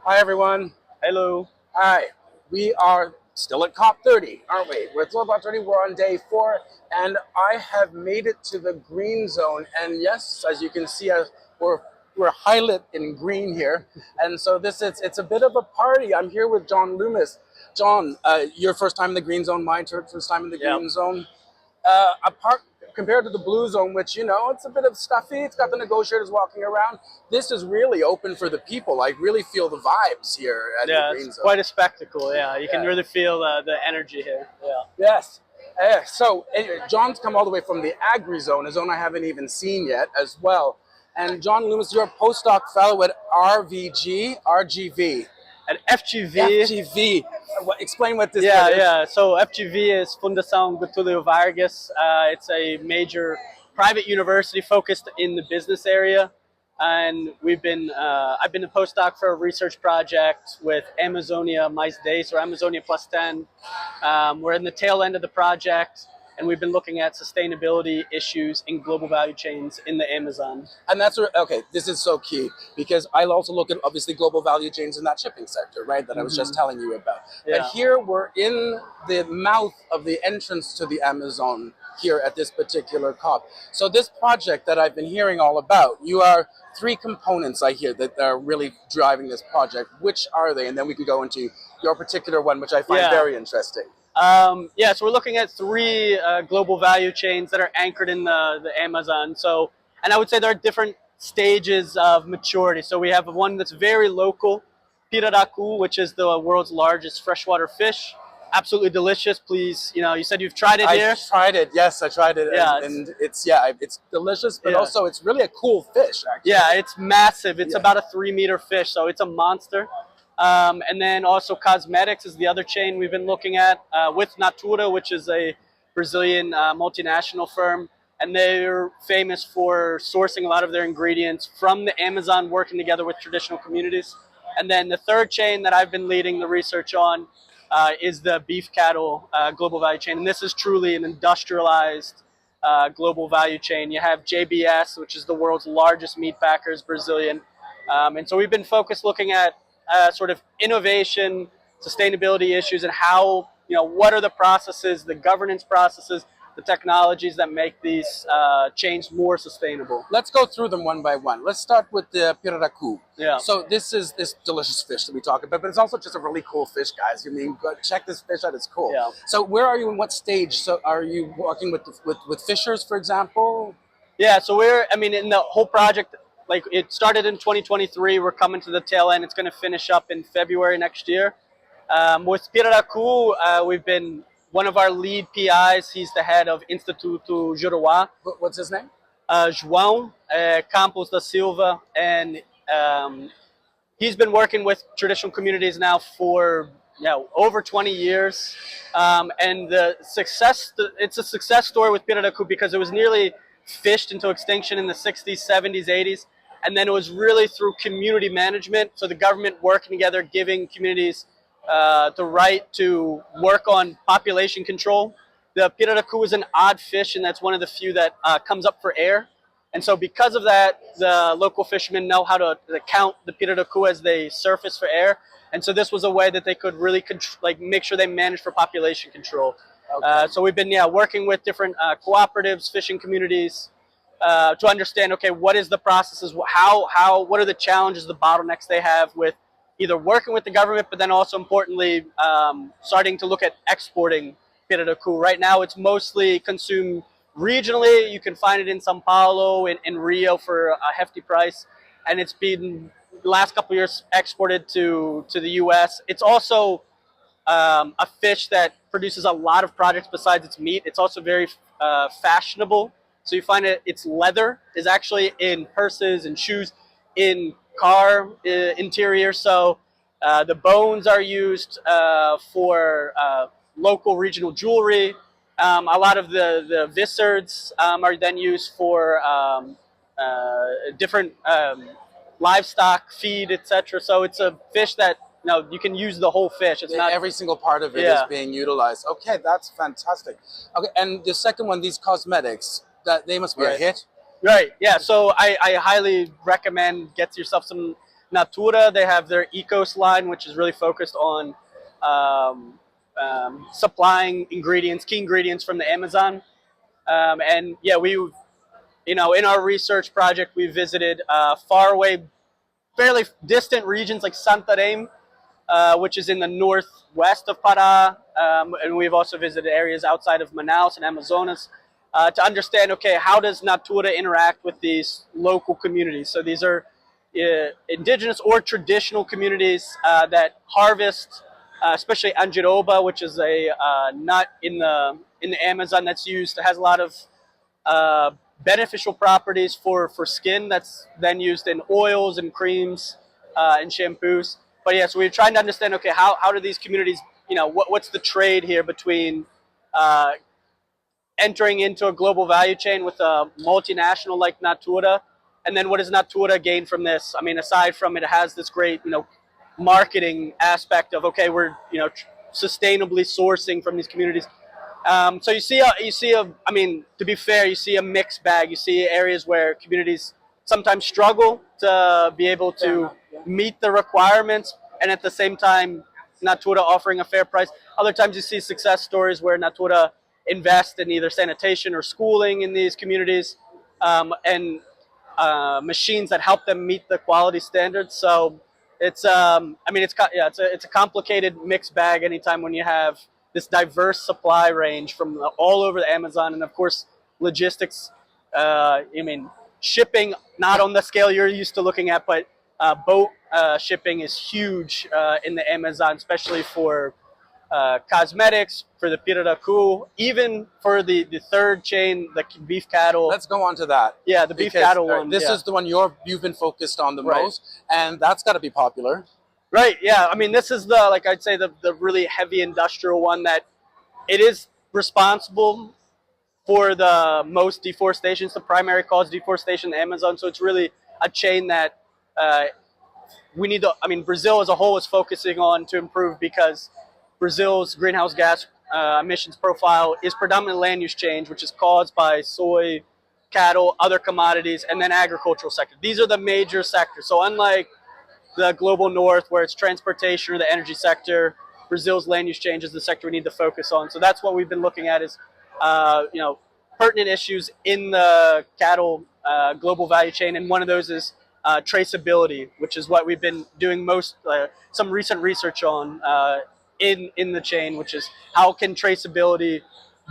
Hi, everyone. Hello. Hi. We are still at COP30, aren't we? We're still at COP30. We're on day 4, and I have made it to the green zone. And yes, as you can see, we're we're highlit in green here, and so it's a bit of a party. I'm here with John Loomis. John, your first time in the green zone, my first time in the Yeah. green zone. Apart compared to the blue zone, which it's a bit of stuffy. It's got the negotiators walking around. This is really open for the people. I really feel the vibes here at the Yeah, green it's zone. quite a spectacle. Yeah, you can Yeah. really feel the energy here. Yeah. Yes. So anyway, John's come all the way from the agri zone, a zone I haven't even seen yet as well. And John Loomis, you're a postdoc fellow at RGV. At FGV. FGV. Explain what this Yeah, is. yeah. So FGV is Fundação Getúlio Vargas. It's a major private university focused in the business area, and I've been a postdoc for a research project with Amazonia Mais 10 or Amazonia Plus 10. We're in the tail end of the project, and we've been looking at sustainability issues in global value chains in the Amazon. And that's okay. This is so key because I also look at obviously global value chains in that shipping sector, right? That I was just telling you about. Yeah. But here we're in the mouth of the entrance to the Amazon here at this particular COP. So this project that I've been hearing all about, you are 3 components I hear that are really driving this project. Which are they? And then we can go into your particular one, which I find very interesting. Yeah, so we're looking at 3 global value chains that are anchored in the Amazon. So, and I would say there are different stages of maturity. So we have one that's very local, Piraracu, which is the world's largest freshwater fish. Absolutely delicious. Please, you said you've tried it here. I tried it. Yes, I tried it. Yeah, and it's delicious, but also it's really a cool fish. Actually. Yeah, it's massive. It's about a 3-meter fish, so it's a monster. And then also cosmetics is the other chain we've been looking at with Natura, which is a Brazilian multinational firm. And they're famous for sourcing a lot of their ingredients from the Amazon, working together with traditional communities. And then the third chain that I've been leading the research on is the beef cattle global value chain. And this is truly an industrialized global value chain. You have JBS, which is the world's largest meat packers, Brazilian. And so we've been focused looking at sort of innovation, sustainability issues, and how, what are the processes, the governance processes, the technologies that make these chains more sustainable. Let's go through them one by one. Let's start with the piraracu. Yeah. So this is this delicious fish that we talk about, but it's also just a really cool fish, guys. I mean, go check this fish out. It's cool. Yeah. So where are you in what stage? So are you working with fishers, for example? Yeah. So in the whole project, like it started in 2023. We're coming to the tail end. It's going to finish up in February next year. With Piraracu, we've been one of our lead PIs. He's the head of Instituto Juruá. What's his name? João Campos da Silva, and he's been working with traditional communities now for over 20 years. And it's a success story with Piraracu because it was nearly fished into extinction in the 60s, 70s, 80s. And then it was really through community management. So the government working together, giving communities the right to work on population control. The Piraracu is an odd fish, and that's one of the few that comes up for air. And so because of that, the local fishermen know how to count the Piraracu as they surface for air. And so this was a way that they could really make sure they manage for population control. Okay. So we've been working with different cooperatives, fishing communities, to understand, okay, what is the processes, what are the challenges, the bottlenecks they have with either working with the government, but then also importantly, starting to look at exporting Piraracu. Right now, it's mostly consumed regionally. You can find it in Sao Paulo, in Rio for a hefty price, and it's been the last couple of years exported to the U.S. It's also a fish that produces a lot of products besides its meat. It's also very fashionable. So you find its leather is actually in purses and shoes, in car interior. So the bones are used for local regional jewelry. A lot of the viscerds are then used for different livestock feed, etc. So it's a fish that you can use the whole fish. It's not every single part of it is being utilized. Okay, that's fantastic. Okay, and the second one, these cosmetics, that they must be a hit. Right. Yeah. So I highly recommend get yourself some Natura, they have their Ecos line, which is really focused on supplying ingredients, key ingredients from the Amazon. And yeah, in our research project, we visited faraway, fairly distant regions like Santarém, which is in the northwest of Pará, and we've also visited areas outside of Manaus and Amazonas to understand, okay, how does Natura interact with these local communities? So these are indigenous or traditional communities that harvest, especially anjiroba, which is a nut in the Amazon that's used. It has a lot of uh, beneficial properties for skin that's then used in oils and creams and shampoos. But yeah, so we're trying to understand, okay, how do these communities, what's the trade here between uh, entering into a global value chain with a multinational like Natura, and then what does Natura gain from this? I mean, aside from it has this great, marketing aspect of, okay, we're, sustainably sourcing from these communities. So I mean, to be fair, you see a mixed bag. You see areas where communities sometimes struggle to be able to meet the requirements, and at the same time, Natura offering a fair price. Other times you see success stories where Natura invest in either sanitation or schooling in these communities, and machines that help them meet the quality standards. So I mean, it's a complicated mixed bag anytime when you have this diverse supply range from all over the Amazon, and of course logistics. I mean, shipping not on the scale you're used to looking at, but boat shipping is huge in the Amazon, especially for cosmetics, for the piraku, even for the third chain, the beef cattle. Let's go on to that. Yeah, the beef cattle one. This is the one you've been focused on the most, and that's got to be popular. Right. Yeah. I mean, this is I'd say the really heavy industrial one that it is responsible for the most deforestation. It's the primary cause of deforestation in the Amazon. So it's really a chain that we need to. I mean, Brazil as a whole is focusing on to improve because Brazil's greenhouse gas emissions profile is predominantly land use change, which is caused by soy, cattle, other commodities, and then agricultural sector. These are the major sectors. So unlike the global north, where it's transportation or the energy sector, Brazil's land use change is the sector we need to focus on. So that's what we've been looking at is, pertinent issues in the cattle global value chain, and one of those is traceability, which is what we've been doing some recent research on in the chain, which is how can traceability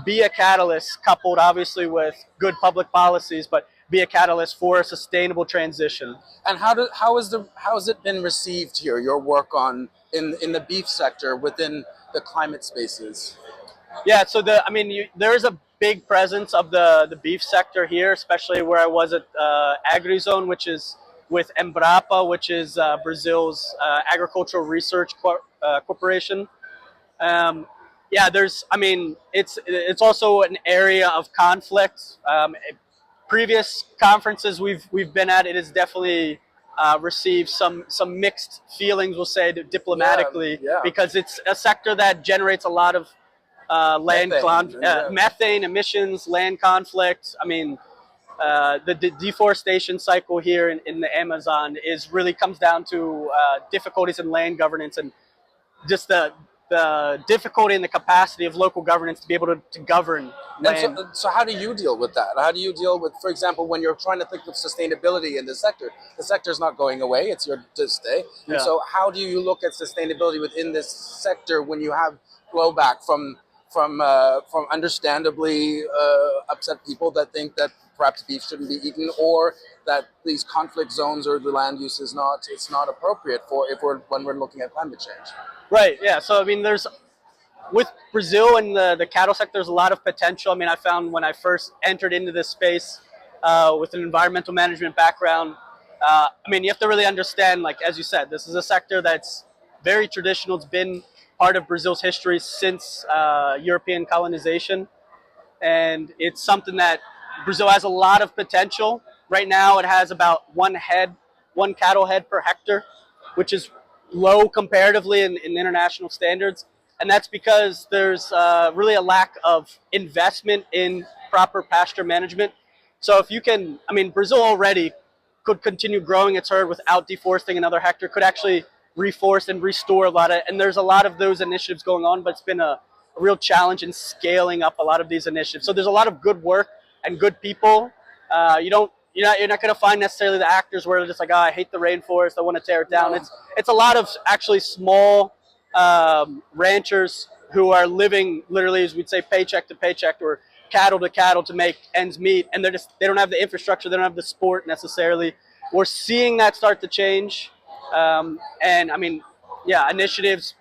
be a catalyst, coupled obviously with good public policies, but be a catalyst for a sustainable transition. And how has it been received here? Your work in the beef sector within the climate spaces. Yeah, so there is a big presence of the beef sector here, especially where I was at AgriZone, which is with Embrapa, which is Brazil's agricultural research corporation. Yeah, it's also an area of conflict. Previous conferences we've been at, it has definitely received some mixed feelings, we'll say diplomatically, because it's a sector that generates a lot of methane emissions, land conflict. I mean, the deforestation cycle here in the Amazon really comes down to difficulties in land governance, and just the difficulty and the capacity of local governance to be able to govern land. So how do you deal with that? How do you deal with, for example, when you're trying to think of sustainability in the sector is not going away, it's here to stay. And so how do you look at sustainability within this sector when you have blowback from understandably upset people that think that perhaps beef shouldn't be eaten, or that these conflict zones or the land use is not appropriate when we're looking at climate change? Right. Yeah. So I mean, with Brazil and the cattle sector, there's a lot of potential. I mean, I found when I first entered into this space with an environmental management background, I mean, you have to really understand, like as you said, this is a sector that's very traditional. It's been part of Brazil's history since European colonization, and it's something that Brazil has a lot of potential. Right now, it has about one cattle head per hectare, which is low comparatively in international standards, and that's because there's really a lack of investment in proper pasture management. So if you can, I mean, Brazil already could continue growing its herd without deforesting another hectare, could actually reforest and restore a lot of, and there's a lot of those initiatives going on, but it's been a real challenge in scaling up a lot of these initiatives. So there's a lot of good work and good people. You're not going to find necessarily the actors where they're just like, oh, I hate the rainforest, I want to tear it down. No. It's a lot of actually small ranchers who are living literally, as we'd say, paycheck to paycheck or cattle to cattle to make ends meet, and they don't have the infrastructure, they don't have the support necessarily. We're seeing that start to change, and I mean, yeah, initiatives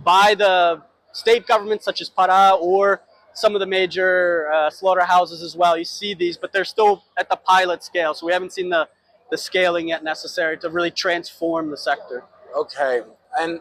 by the state governments such as Pará or some of the major slaughterhouses as well. You see these, but they're still at the pilot scale, so we haven't seen the scaling yet necessary to really transform the sector. Okay, and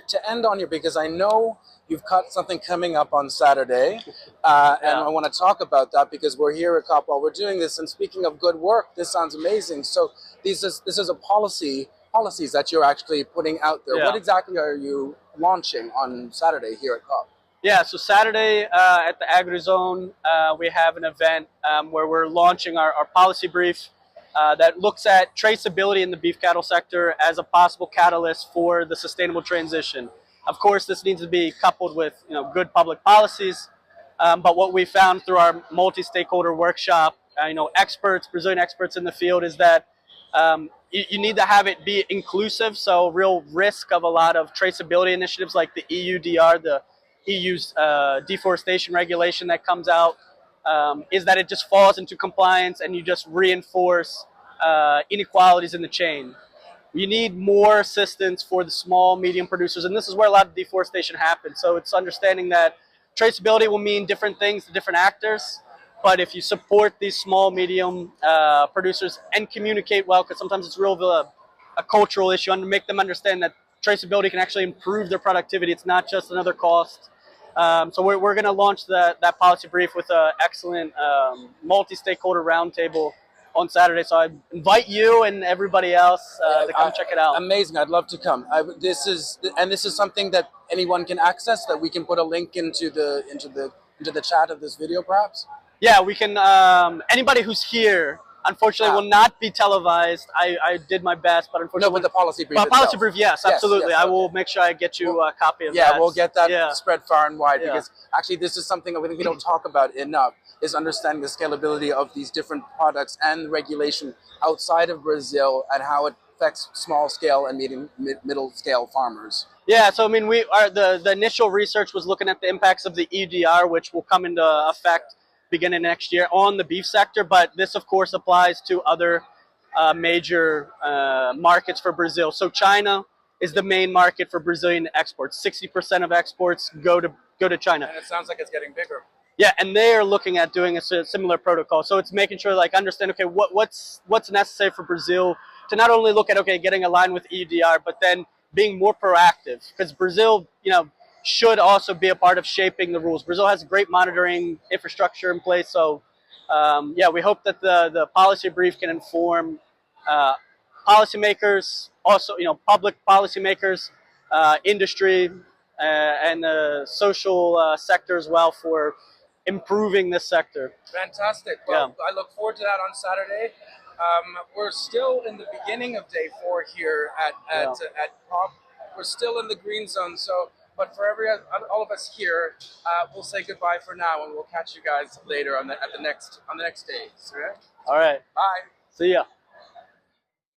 to end on here, because I know you've got something coming up on Saturday, and I want to talk about that because we're here at COP while we're doing this. And speaking of good work, this sounds amazing. So this is a policies that you're actually putting out there. What exactly are you launching on Saturday here at COP? Yeah, so Saturday at the AgriZone, we have an event where we're launching our policy brief that looks at traceability in the beef cattle sector as a possible catalyst for the sustainable transition. Of course, this needs to be coupled with good public policies, but what we found through our multi-stakeholder workshop, experts, Brazilian experts in the field, is that you need to have it be inclusive, so real risk of a lot of traceability initiatives like the EUDR, the EU's deforestation regulation that comes out, is that it just falls into compliance and you just reinforce inequalities in the chain. You need more assistance for the small, medium producers, and this is where a lot of deforestation happens. So it's understanding that traceability will mean different things to different actors, but if you support these small, medium producers and communicate well, because sometimes it's real a cultural issue, and make them understand that traceability can actually improve their productivity. It's not just another cost. So we're going to launch that policy brief with an excellent multi-stakeholder roundtable on Saturday. So I invite you and everybody else to come check it out. Amazing! I'd love to come. This is something that anyone can access. That we can put a link into the chat of this video, perhaps. Yeah, we can. Anybody who's here, unfortunately, will not be televised. I did my best, but unfortunately, no. But the policy brief. Policy brief, yes, absolutely. Yes, I will make sure I get you a copy of that. Yeah, we'll get that spread far and wide because actually, this is something that we don't talk about enough. Is understanding the scalability of these different products and regulation outside of Brazil and how it affects small scale and middle scale farmers. Yeah, so I mean, the initial research was looking at the impacts of the EDR, which will come into effect beginning next year on the beef sector, but this of course applies to other major markets for Brazil. So China is the main market for Brazilian exports. 60% of exports go to China. And it sounds like it's getting bigger. Yeah, and they are looking at doing a similar protocol. So it's making sure, like, understand, okay, what's necessary for Brazil to not only look at, okay, getting aligned with EUDR, but then being more proactive, because Brazil, should also be a part of shaping the rules. Brazil has a great monitoring infrastructure in place. So yeah, we hope that the policy brief can inform policymakers, also, public policymakers, industry, and the social sector as well for improving this sector. Fantastic. Well, I look forward to that on Saturday. We're still in the beginning of day 4 here at COP. We're still in the green zone. So, but for all of us here, we'll say goodbye for now, and we'll catch you guys later at the next day. All right. Bye. See ya.